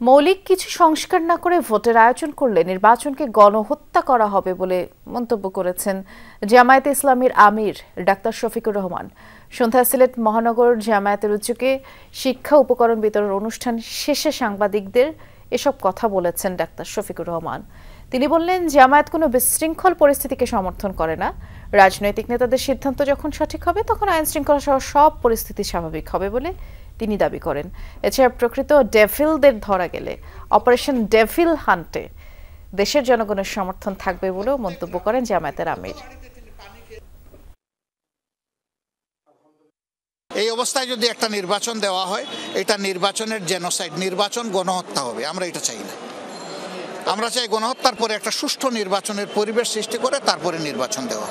মৌলিক কিছু সংস্কার না করে ভোটের আয়োজন করলে নির্বাচনকে গণহত্যা করা হবে বলে মন্তব্য করেছেন জামায়াতে ইসলামীর আমির ডাক্তার শফিকুর রহমান। সন্ধ্যায় সিলেট মহানগর জামায়াতের উদ্যোগে শিক্ষা উপকরণ বিতরণ অনুষ্ঠান শেষে সাংবাদিকদের এসব কথা বলেছেন ডাক্তার শফিকুর রহমান। তিনি বললেন, জামায়াত কোনো বিশৃঙ্খল পরিস্থিতিকে সমর্থন করে না। রাজনৈতিক নেতাদের সিদ্ধান্ত যখন সঠিক হবে তখন আইন শৃঙ্খলা সহ সব পরিস্থিতি স্বাভাবিক হবে বলে তিনি দাবি করেন। এছাড়া প্রকৃত ডেভিলদের ধরা গেলে অপারেশন ডেভিল হান্টে দেশের জনগণের সমর্থন থাকবে বলেও মন্তব্য করেন জামায়াতের আমির। এই অবস্থায় যদি একটা নির্বাচন দেওয়া হয়, এটা নির্বাচনের জেনোসাইড, নির্বাচন গণহত্যা হবে। আমরা এটা চাই না। আমরা চাই গণহত্যার পরে একটা সুষ্ঠু নির্বাচনের পরিবেশ সৃষ্টি করে তারপরে নির্বাচন দেওয়া।